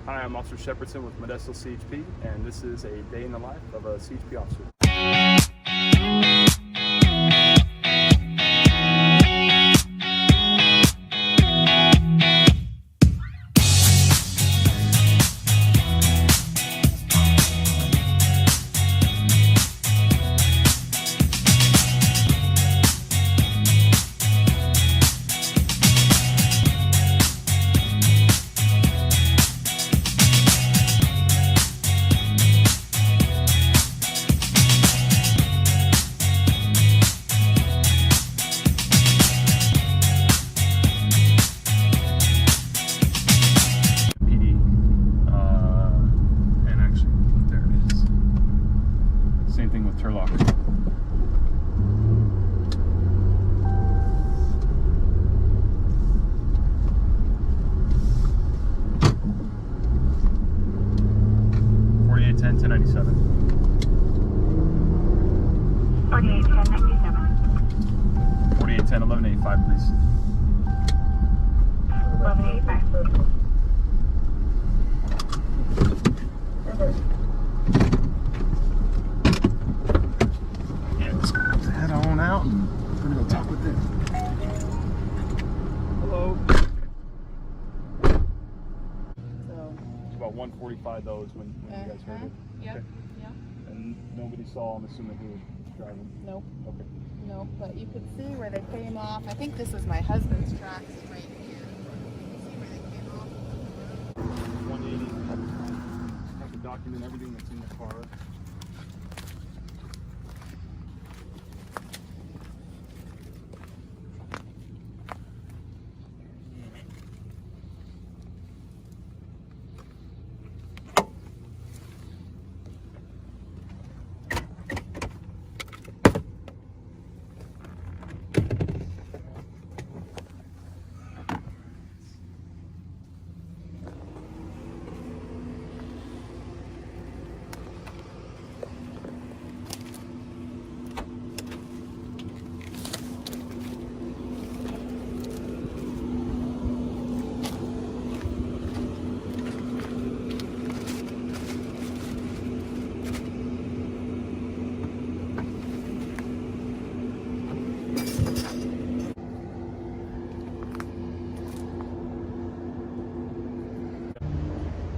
Hi, I'm Officer Shepardson with Modesto CHP, and this is a day in the life of a CHP officer. Same thing with Turlock. $48.10, $10.97. $48.10, $11.97. $48.10, $11.85, please. $11.85. Head on out and we're gonna go talk with them. Hello. So, It's about 1:45 though is when you guys heard it. Yep. Okay. Yep. And nobody saw, I'm assuming, who was driving. Nope. Okay. Nope. But you could see where they came off. I think this is my husband's tracks right here. You can see where they came off. 180. Have to document everything that's in the car.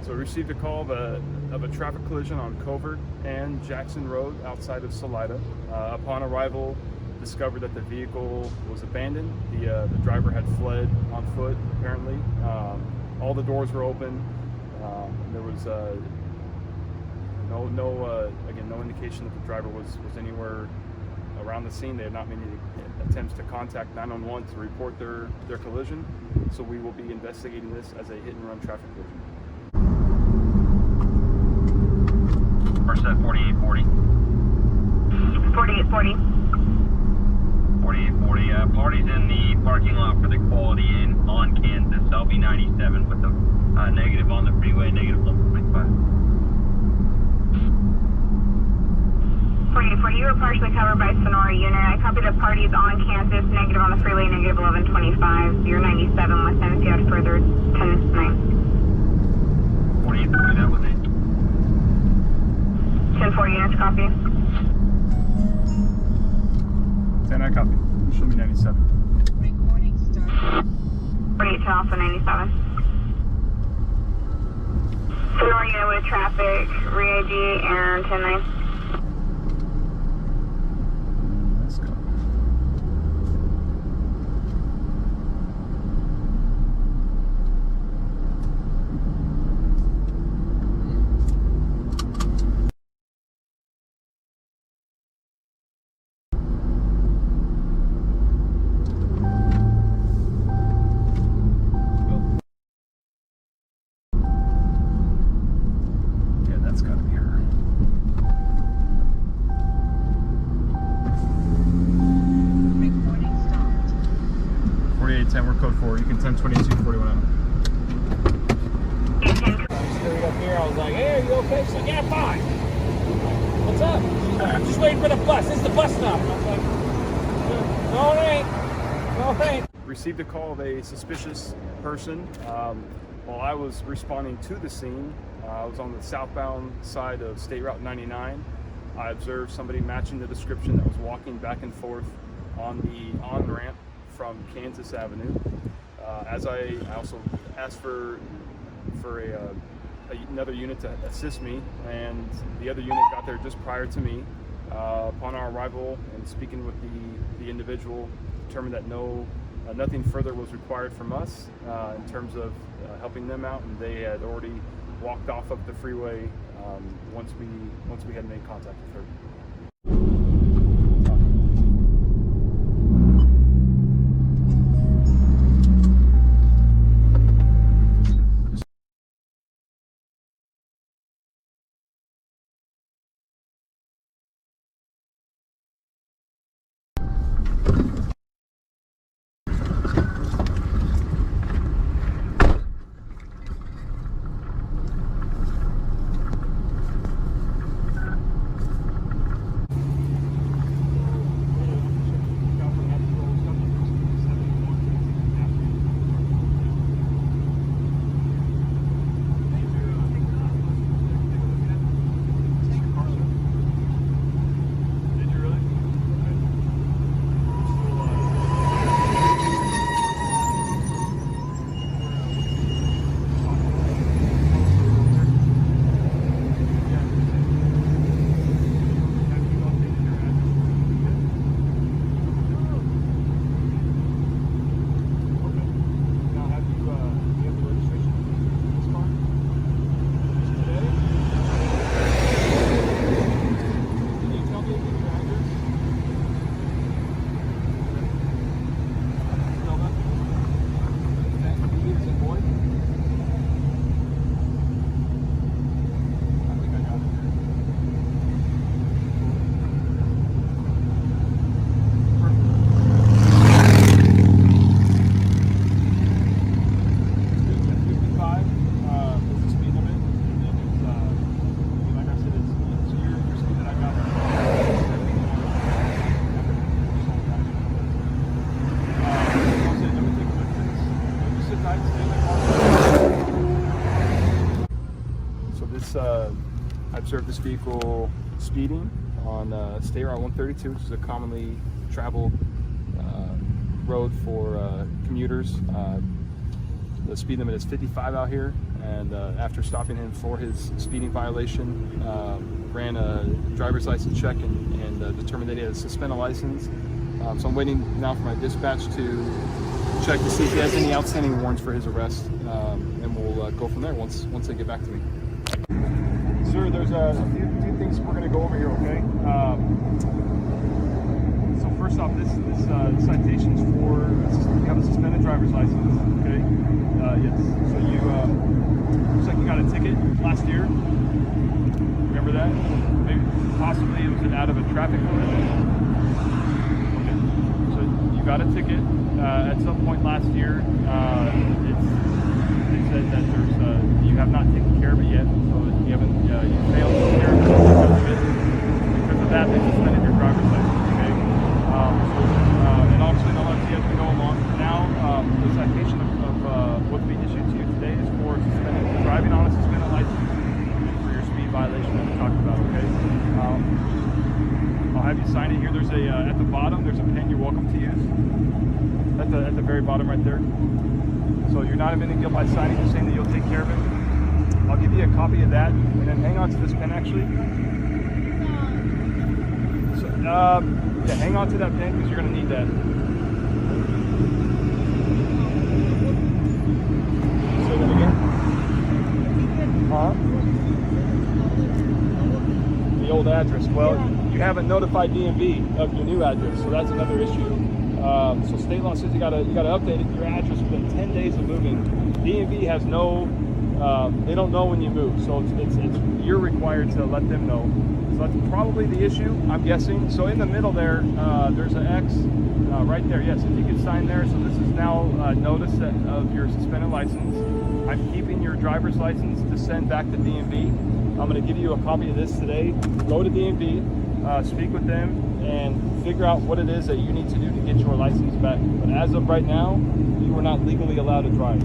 So we received a call of a traffic collision on Covert and Jackson Road outside of Salida. Upon arrival, discovered that the vehicle was abandoned. The driver had fled on foot, apparently. All the doors were open. There was no indication that the driver was anywhere around the scene. They had not made any attempts to contact 911 to report their collision. So we will be investigating this as a hit-and-run traffic collision. First set 4840. 4840. 4840. Party's in the parking lot for the Quality Inn on Kansas. I'll be 97 with the negative on the freeway, negative 1.5. 4840, you were partially covered by Sonora unit. I copied the parties on Kansas, negative on the freeway, negative 1125. You're 97 with them if you had further 10-9. 4840, that was it. 10-4 units, copy. 10, I copy. Show me 97. Recording start. 48 to Alpha 97. Sonora unit with traffic, re-ID, and 10-9. Let's go. That's gotta be her. Recording stopped. 4810, we're code 4. You can 1022 41 out. I scurried up here. I was like, hey, are you okay? She's like, yeah, fine. What's up? She's like, I'm just waiting for the bus. This is the bus stop. And I was like, no, it ain't. No, it ain't. Received a call of a suspicious person. While I was responding to the scene, I was on the southbound side of State Route 99. I observed somebody matching the description that was walking back and forth on the on-ramp from Kansas Avenue. As I also asked for another unit to assist me, and the other unit got there just prior to me. Upon our arrival and speaking with the individual, determined that nothing further was required from us in terms of helping them out, and they had already walked off of the freeway once we had made contact with her. I observed this vehicle speeding on State Route 132, which is a commonly traveled road for commuters. The speed limit is 55 out here, and after stopping him for his speeding violation, ran a driver's license check and determined that he had a suspended license. So I'm waiting now for my dispatch to check to see if he has any outstanding warrants for his arrest, and we'll go from there once they get back to me. Sir, there's a few things we're going to go over here, okay? So first off, this citation's for, you have a suspended driver's license, okay? Yes. So looks like you got a ticket last year. Remember that? Maybe possibly it was out of a traffic collision. Okay. So you got a ticket at some point last year. They said that you have not taken care of it yet, so you haven't you failed to take care of it because of it. Because of that, they suspended your driver's license. Okay. And obviously, they'll let you as we go along. Now, the citation of what's being issued to you today is for driving on a suspended license and for your speed violation that we talked about. Okay. I'll have you sign it here. There's at the bottom. There's a pen you're welcome to use. At the very bottom right there. So you're not admitting guilt by signing, just saying that you'll take care of it. I'll give you a copy of that, and then hang on to this pen actually. So, yeah, hang on to that pen because you're going to need that. Say that again. The old address. Well, you haven't notified DMV of your new address, so that's another issue. So state law says you gotta update your address within 10 days of moving. DMV has no, they don't know when you move, so it's you're required to let them know. So that's probably the issue, I'm guessing. So in the middle there, there's an X right there. Yes, if you could sign there. So this is now notice of your suspended license. I'm keeping your driver's license to send back to DMV. I'm going to give you a copy of this today. Go to DMV, speak with them, and figure out what it is that you need to do to get your license back. But as of right now, you are not legally allowed to drive.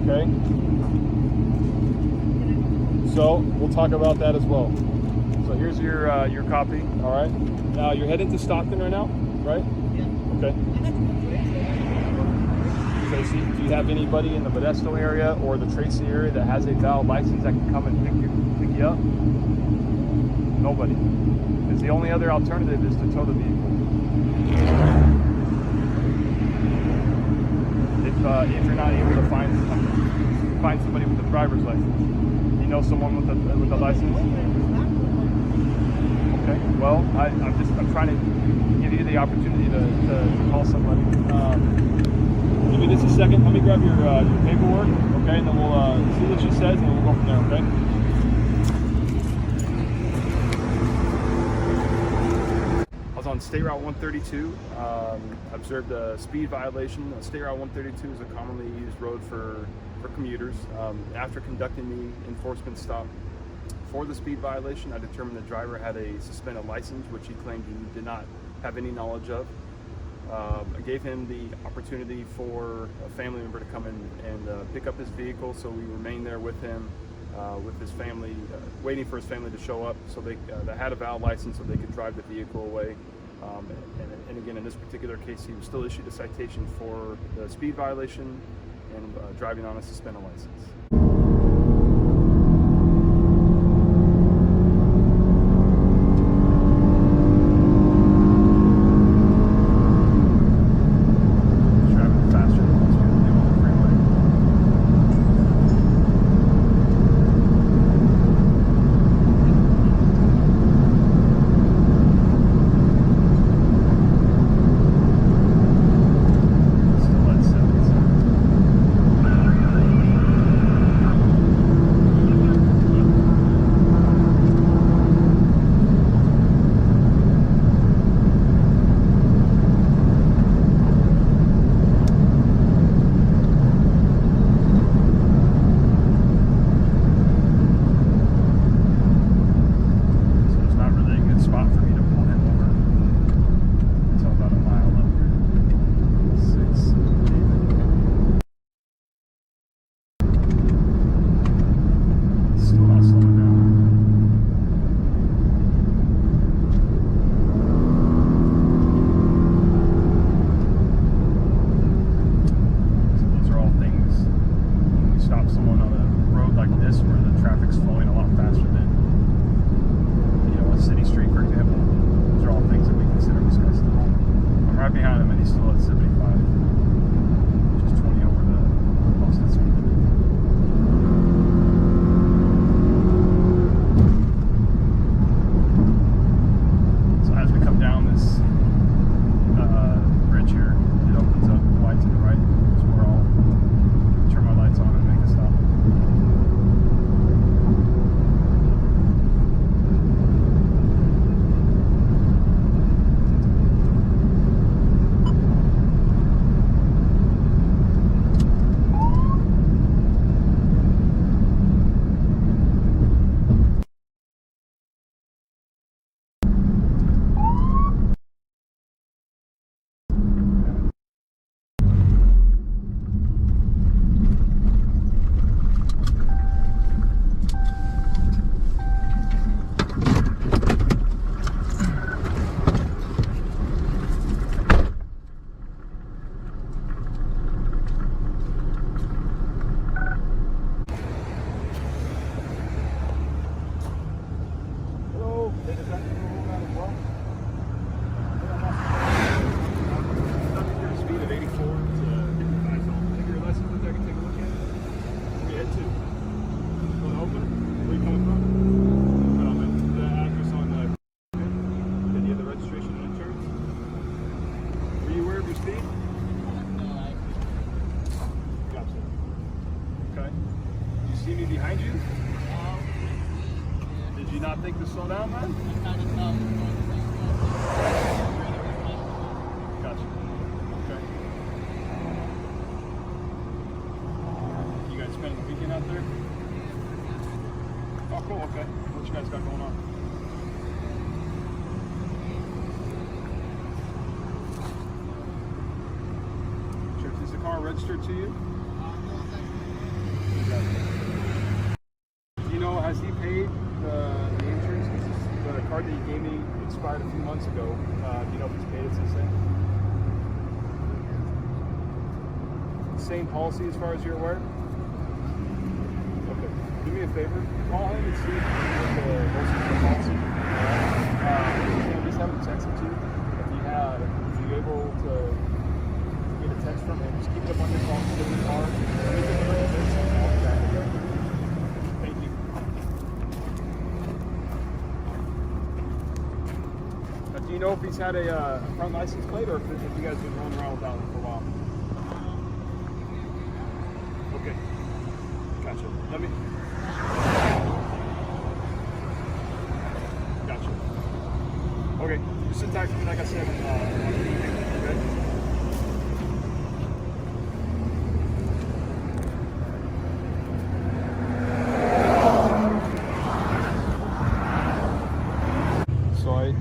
Okay. So we'll talk about that as well. So here's your copy. All right. Now you're heading to Stockton right now, right? Yeah. Okay. Tracy, do you have anybody in the Modesto area or the Tracy area that has a valid license that can come and pick you up? Nobody. Because the only other alternative is to tow the vehicle. If you're not able to find somebody with a driver's license, you know someone with a license. Okay. Well, I'm trying to give you the opportunity to call somebody. Give me just a second. Let me grab your paperwork, okay, and then we'll see what she says, and we'll go from there, okay? I was on State Route 132. Observed a speed violation. State Route 132 is a commonly used road for commuters. After conducting the enforcement stop for the speed violation, I determined the driver had a suspended license, which he claimed he did not have any knowledge of. I gave him the opportunity for a family member to come in and pick up his vehicle, so we remained there with him, with his family, waiting for his family to show up, so they had a valid license so they could drive the vehicle away. And again, in this particular case, he was still issued a citation for the speed violation and driving on a suspended license. behind you? Did you not think to slow down, man? Gotcha. Okay. You guys spending the weekend out there? Oh, cool. Okay. What you guys got going on? Sure. Is the car registered to you? Has he paid the insurance? The card that he gave me expired a few months ago. Do you know if he's paid it since then? Same policy as far as you're aware? Okay. Do me a favor. Call him and see if he can get the most of the policy. Just have him text it to you. If you're able to get a text from him, just keep it up on your phone, put it in the car. Thank you. Do you know if he's had a front license plate or if you guys have been rolling around without him for a while? Okay. Gotcha. Let me. Gotcha. Okay. Just in text me, like I said. Okay. So I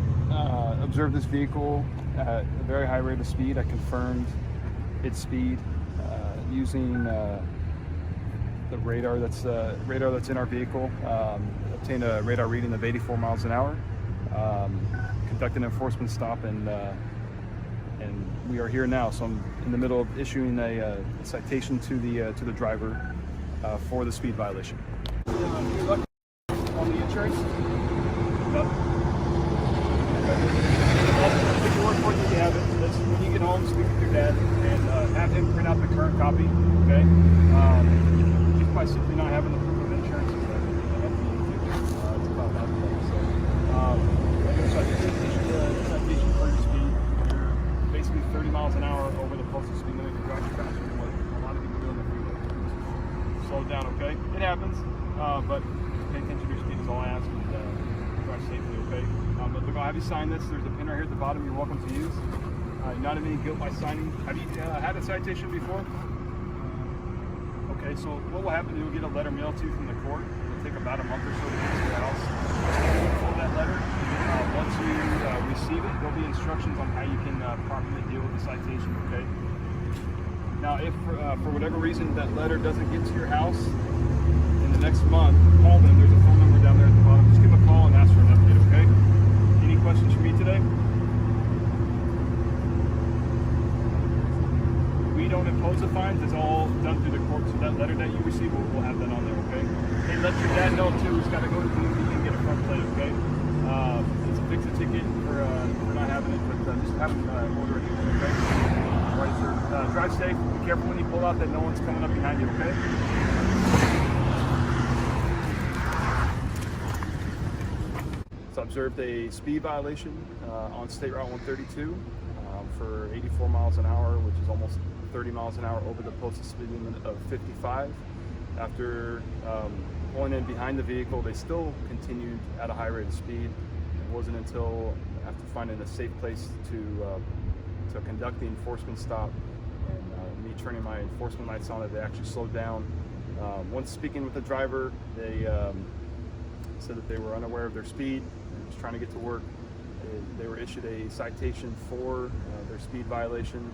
observed this vehicle at a very high rate of speed. I confirmed its speed using the radar that's in our vehicle. Obtained a radar reading of 84 miles an hour. Conducted an enforcement stop, and we are here now. So I'm in the middle of issuing a citation to the driver for the speed violation. Good luck on the insurance. Yep. If you work for it, you have it. When you get home, speak with your dad and have him print out the current copy. Okay. Just by simply not having the proof of insurance, it's about that. So citation for your speed. You're basically 30 miles an hour over the posted speed limit. You're driving faster than what a lot of people do on the freeway. Slow down, okay? It happens, but just pay attention to your speed is all I ask, and drive safely, okay? But look, I'll have you sign this. There's a pin right here at the bottom you're welcome to use. You're not in any guilt by signing. Have you had a citation before? Okay, so what will happen is you'll get a letter mailed to you from the court. It'll take about a month or so to get to your house. For that letter, once you receive it, there'll be instructions on how you can properly deal with the citation, okay? Now, if for whatever reason that letter doesn't get to your house in the next month, call them. There's a phone number down there at the bottom. Just give them a call and ask for an update, okay? Any questions for me today? We don't impose the fines. It's all done through the court. So that letter that you receive, we'll have that on there, okay? And let your dad know, too. He's got to go to the DMV and get a front plate, okay? It's a fix a ticket for not having it, but just have him order a new one, okay? All right, sir. Drive safe. Be careful when you pull out that no one's coming up behind you, okay? So I observed a speed violation on State Route 132 for 84 miles an hour, which is almost 30 miles an hour over the posted speed limit of 55. After pulling in behind the vehicle, they still continued at a high rate of speed. It wasn't until after finding a safe place to conduct the enforcement stop and me turning my enforcement lights on that they actually slowed down. Once speaking with the driver, they said that they were unaware of their speed and just trying to get to work. They were issued a citation for their speed violation,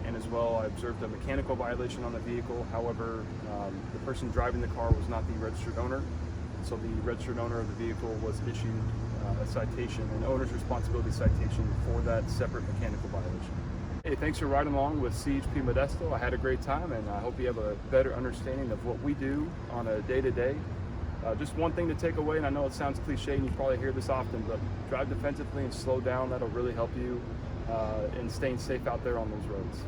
and as well I observed a mechanical violation on the vehicle. However, the person driving the car was not the registered owner, so the registered owner of the vehicle was issued a citation, an owner's responsibility citation for that separate mechanical violation. Hey, thanks for riding along with CHP Modesto. I had a great time, and I hope you have a better understanding of what we do on a day-to-day. Just one thing to take away, and I know it sounds cliche and you probably hear this often, but drive defensively and slow down. That'll really help you in staying safe out there on those roads.